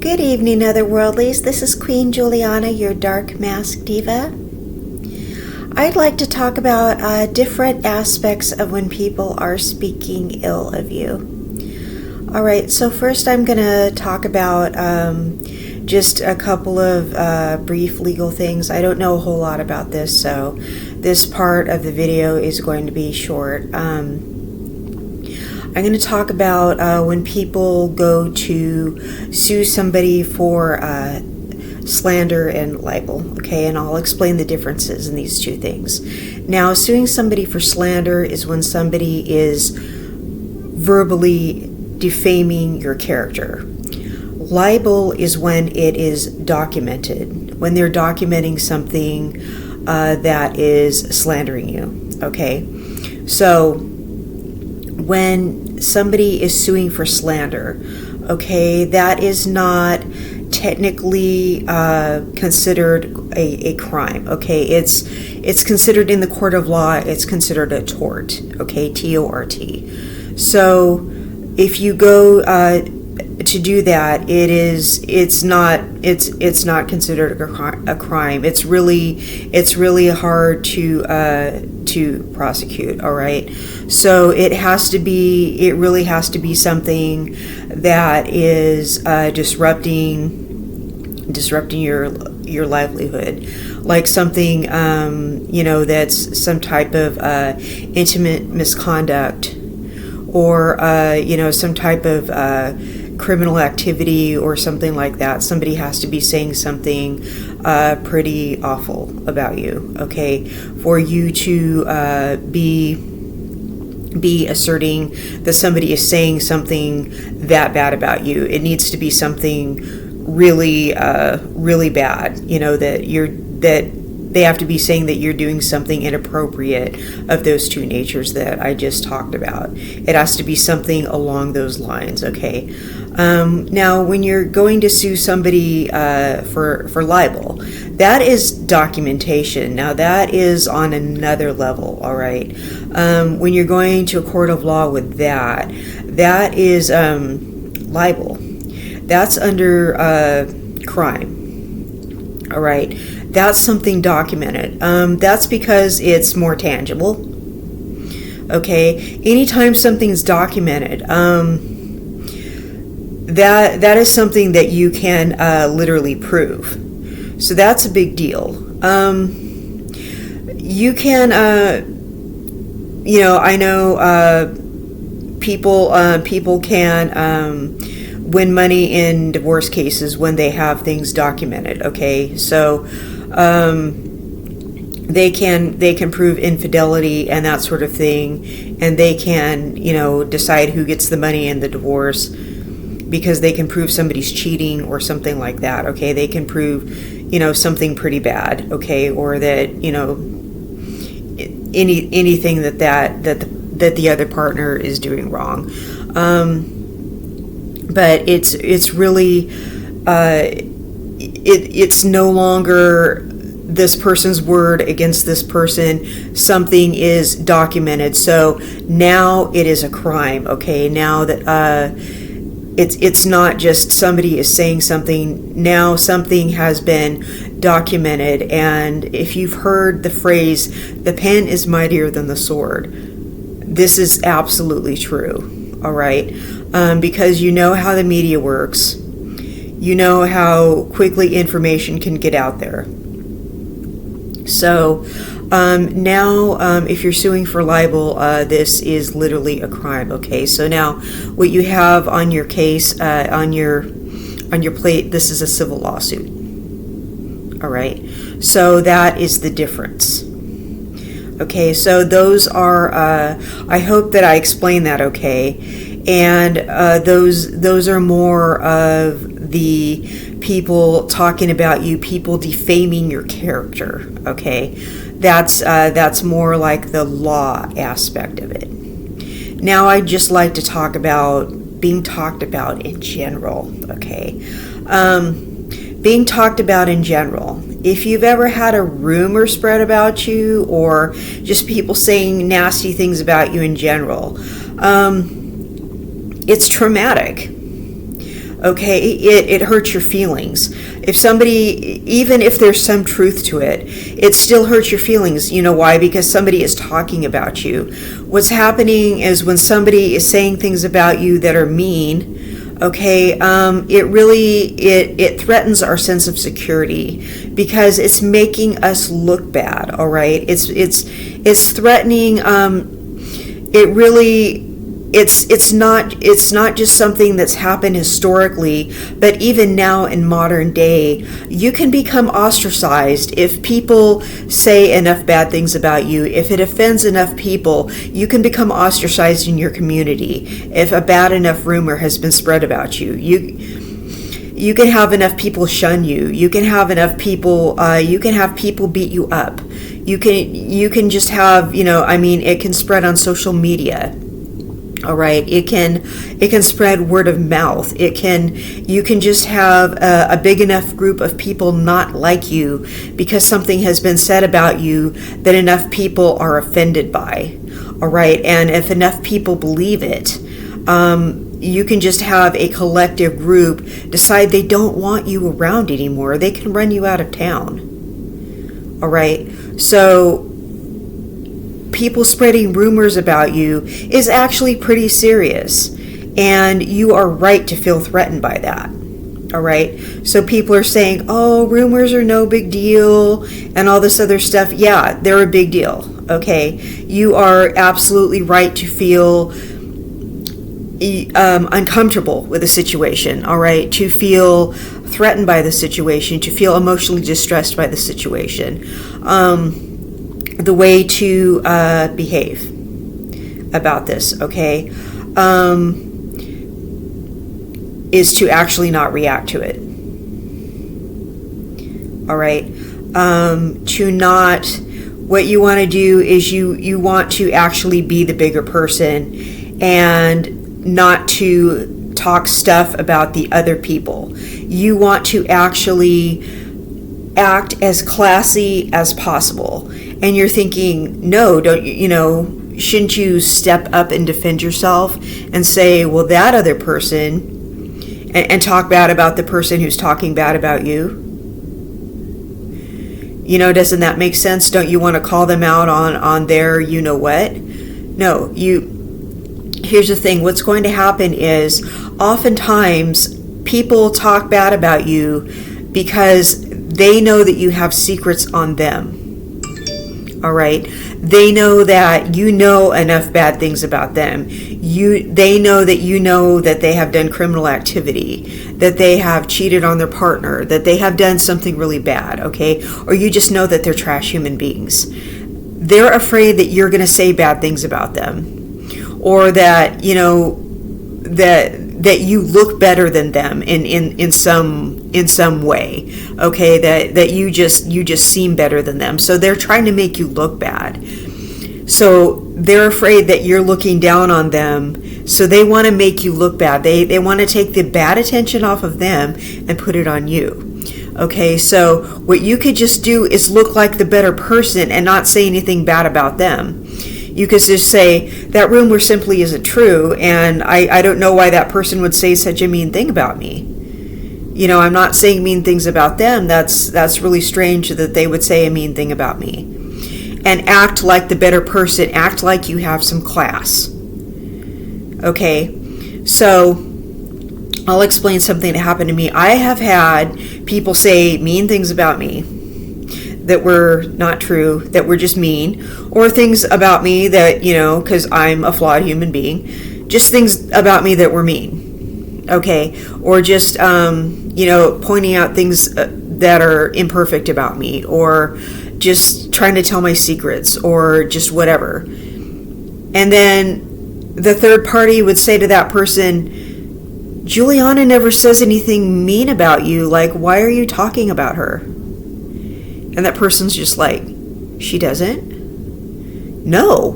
Good evening, Otherworldlies. This is Queen Juliana, your Dark Mask Diva. I'd like to talk about different aspects of when people are speaking ill of you. Alright, so first I'm going to talk about just a couple of brief legal things. I don't know a whole lot about this, so this part of the video is going to be short. I'm going to talk about when people go to sue somebody for slander and libel, okay, and I'll explain the differences in these two things. Now, suing somebody for slander is when somebody is verbally defaming your character. Libel is when it is documented, when they're documenting something that is slandering you, okay? So, when somebody is suing for slander, okay, that is not technically considered a crime, okay? It's considered in the court of law, it's considered a tort, okay, T-O-R-T. So if you go to do that, it's not considered a crime. It's really hard to prosecute. All right, so it really has to be something that is disrupting your livelihood, like something that's some type of intimate misconduct, or some type of criminal activity or something like that. Somebody has to be saying something pretty awful about you, okay, for you to be asserting that somebody is saying something that bad about you. It needs to be something really bad, that they have to be saying that you're doing something inappropriate of those two natures that I just talked about. It has to be something along those lines, okay? Now, when you're going to sue somebody for libel, that is documentation. Now, that is on another level, all right? When you're going to a court of law with that is libel. That's under crime, all right? That's something documented. That's because it's more tangible. Okay, anytime something's documented, that is something that you can literally prove. So that's a big deal. You can, I know people can win money in divorce cases when they have things documented. Okay, so they can prove infidelity and that sort of thing, and they can decide who gets the money in the divorce because they can prove somebody's cheating or something like that. Okay, they can prove something pretty bad, okay, or that anything that the other partner is doing wrong. But it's really it's no longer this person's word against this person. Something is documented, so now it is a crime. Okay, now that it's not just somebody is saying something. Now something has been documented, and if you've heard the phrase, "The pen is mightier than the sword," this is absolutely true. All right, because you know how the media works. You know how quickly information can get out there. So now, if you're suing for libel, this is literally a crime. Okay, so now what you have on your case, on your plate, this is a civil lawsuit. All right, so that is the difference. Okay, so those are. I hope that I explained that okay, and those are more of the people talking about you, people defaming your character. Okay, that's more like the law aspect of it. Now, I'd just like to talk about being talked about in general. Okay, being talked about in general. If you've ever had a rumor spread about you, or just people saying nasty things about you in general, it's traumatic. okay, it hurts your feelings. If somebody, even if there's some truth to it, it still hurts your feelings. You know why? Because somebody is talking about you. What's happening is when somebody is saying things about you that are mean, okay, it threatens our sense of security because it's making us look bad. All right, it's threatening. It's not just something that's happened historically, but even now in modern day, you can become ostracized if people say enough bad things about you. If it offends enough people, you can become ostracized in your community. If a bad enough rumor has been spread about you, you can have enough people shun you. You can have enough people. You can have people beat you up. You can just have, it can spread on social media. All right, it can spread word of mouth. You can just have a big enough group of people not like you because something has been said about you that enough people are offended by. All right, and if enough people believe it, you can just have a collective group decide they don't want you around anymore. They can run you out of town. All right, so people spreading rumors about you is actually pretty serious, and you are right to feel threatened by that. All right, so people are saying, oh, rumors are no big deal and all this other stuff. Yeah, they're a big deal. Okay, you are absolutely right to feel uncomfortable with the situation. All right, to feel threatened by the situation, to feel emotionally distressed by the situation. The way to behave about this, okay, is to actually not react to it. All right, what you want to do is you want to actually be the bigger person and not to talk stuff about the other people. You want to actually act as classy as possible. And you're thinking, no, shouldn't you step up and defend yourself and say, well, that other person, and talk bad about the person who's talking bad about you? Doesn't that make sense? Don't you want to call them out on their what? No, here's the thing. What's going to happen is oftentimes people talk bad about you because they know that you have secrets on them. All right. They know that you know enough bad things about them. They know that they have done criminal activity, that they have cheated on their partner, that they have done something really bad, okay? Or you just know that they're trash human beings. They're afraid that you're going to say bad things about them, or that, that you look better than them in some way, okay, that you just seem better than them, so they're trying to make you look bad. So they're afraid that you're looking down on them, so they want to make you look bad. They want to take the bad attention off of them and put it on you. Okay, so what you could just do is look like the better person and not say anything bad about them. You could just say, that rumor simply isn't true, and I don't know why that person would say such a mean thing about me. I'm not saying mean things about them. That's really strange that they would say a mean thing about me. And act like the better person. Act like you have some class. Okay, so I'll explain something that happened to me. I have had people say mean things about me that were not true, that were just mean, or things about me that, because I'm a flawed human being, just things about me that were mean, okay, or just, pointing out things that are imperfect about me, or just trying to tell my secrets, or just whatever. And then the third party would say to that person, Juliana never says anything mean about you, like, why are you talking about her? And that person's just like, she doesn't? No.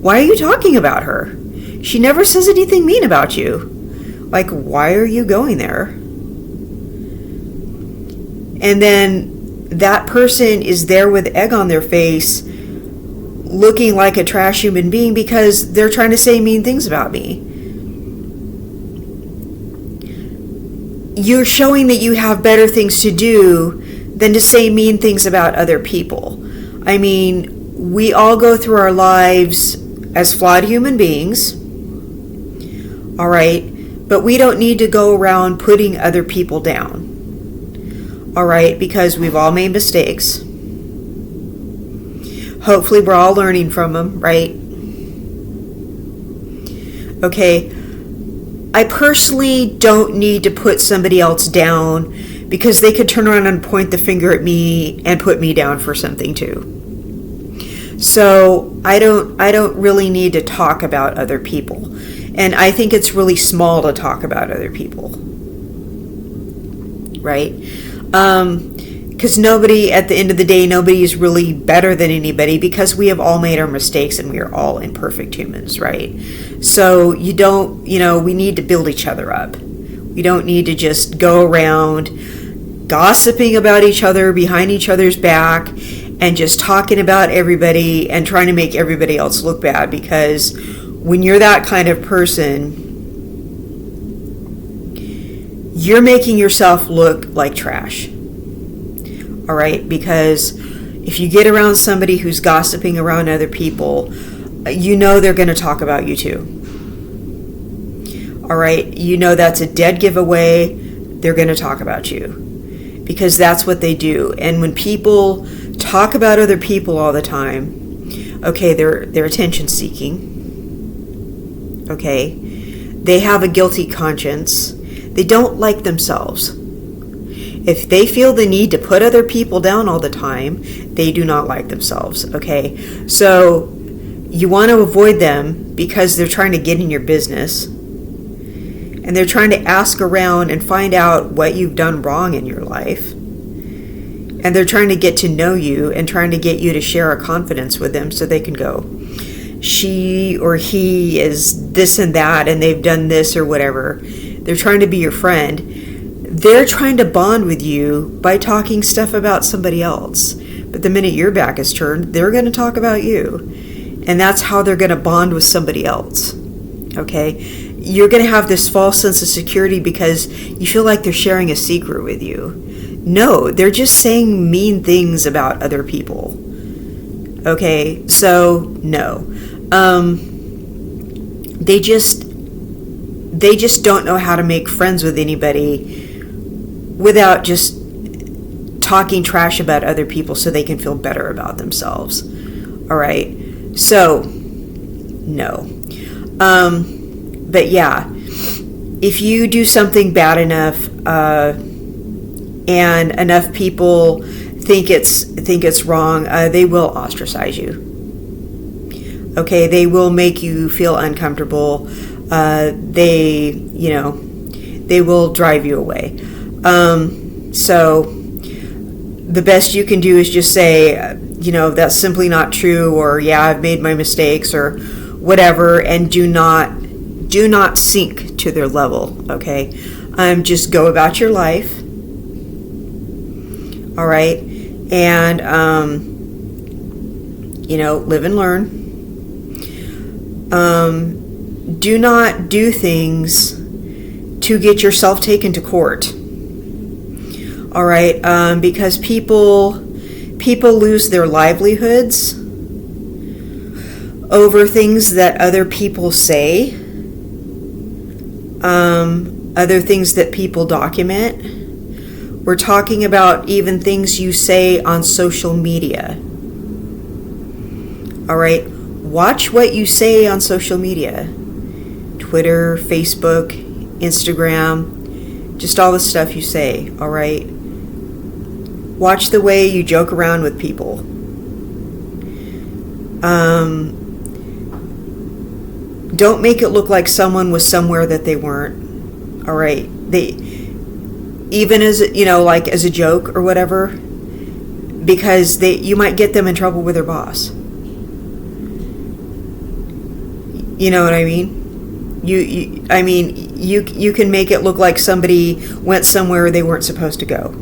Why are you talking about her? She never says anything mean about you. Like, why are you going there? And then that person is there with egg on their face, looking like a trash human being because they're trying to say mean things about me. you're showing that you have better things to do than to say mean things about other people. I mean, we all go through our lives as flawed human beings, all right? But we don't need to go around putting other people down, all right? Because we've all made mistakes. Hopefully we're all learning from them, right? Okay, I personally don't need to put somebody else down because they could turn around and point the finger at me and put me down for something too. So I don't really need to talk about other people. And I think it's really small to talk about other people. Right? Because nobody, at the end of the day, nobody is really better than anybody because we have all made our mistakes and we are all imperfect humans, right? So we need to build each other up. We don't need to just go around gossiping about each other behind each other's back and just talking about everybody and trying to make everybody else look bad, because when you're that kind of person, you're making yourself look like trash. All right? Because if you get around somebody who's gossiping around other people, you know they're going to talk about you too. All right? You know that's a dead giveaway. They're going to talk about you because that's what they do. And when people talk about other people all the time, okay, they're attention seeking. Okay? They have a guilty conscience. They don't like themselves. If they feel the need to put other people down all the time, they do not like themselves, okay? So you want to avoid them because they're trying to get in your business. And they're trying to ask around and find out what you've done wrong in your life. And they're trying to get to know you and trying to get you to share a confidence with them so they can go, she or he is this and that and they've done this or whatever. They're trying to be your friend. They're trying to bond with you by talking stuff about somebody else. But the minute your back is turned, they're going to talk about you. And that's how they're going to bond with somebody else. Okay? You're going to have this false sense of security because you feel like they're sharing a secret with you. No, they're just saying mean things about other people. Okay? So, no. They just don't know how to make friends with anybody without just talking trash about other people so they can feel better about themselves. All right? So, no. But yeah, if you do something bad enough, and enough people think it's wrong, they will ostracize you. Okay? They will make you feel uncomfortable. They will drive you away. So the best you can do is just say, that's simply not true, or yeah, I've made my mistakes, or whatever, and do not sink to their level. Okay? Just go about your life. All right? And live and learn. Do not do things to get yourself taken to court. All right? Because people lose their livelihoods over things that other people say, other things that people document. We're talking about even things you say on social media. All right? Watch what you say on social media. Twitter, Facebook, Instagram, just all the stuff you say, all right? Watch the way you joke around with people. Don't make it look like someone was somewhere that they weren't, all right? Even as, like as a joke or whatever, because you might get them in trouble with their boss. You know what I mean? You can make it look like somebody went somewhere they weren't supposed to go.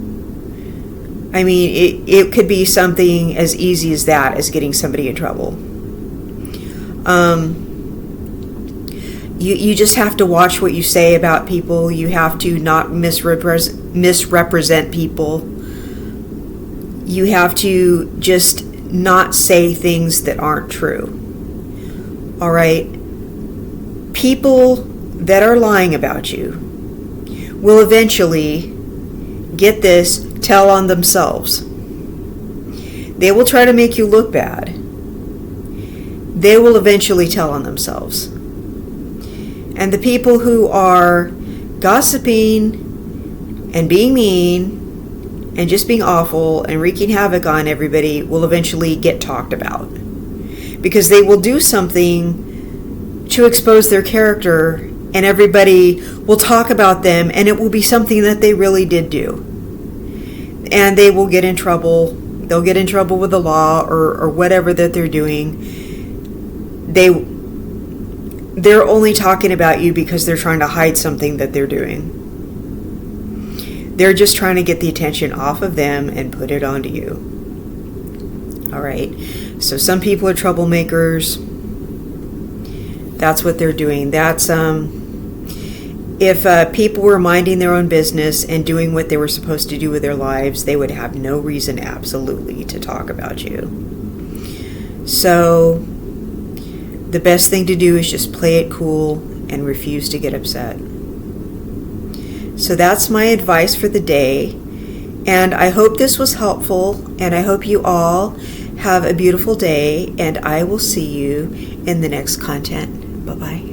I mean, it could be something as easy as that, as getting somebody in trouble. You just have to watch what you say about people. You have to not misrepresent people. You have to just not say things that aren't true. All right? People that are lying about you will eventually, get this, tell on themselves. They will try to make you look bad. They will eventually tell on themselves. And the people who are gossiping and being mean and just being awful and wreaking havoc on everybody will eventually get talked about. Because they will do something to expose their character, and everybody will talk about them, and it will be something that they really did do. And they will get in trouble. They'll get in trouble with the law or whatever that they're doing. They're only talking about you because they're trying to hide something that they're doing. They're just trying to get the attention off of them and put it onto you. All right. So some people are troublemakers. That's what they're doing. That's if people were minding their own business and doing what they were supposed to do with their lives, they would have no reason absolutely to talk about you. So the best thing to do is just play it cool and refuse to get upset. So that's my advice for the day. And I hope this was helpful, and I hope you all have a beautiful day, and I will see you in the next content. Bye-bye.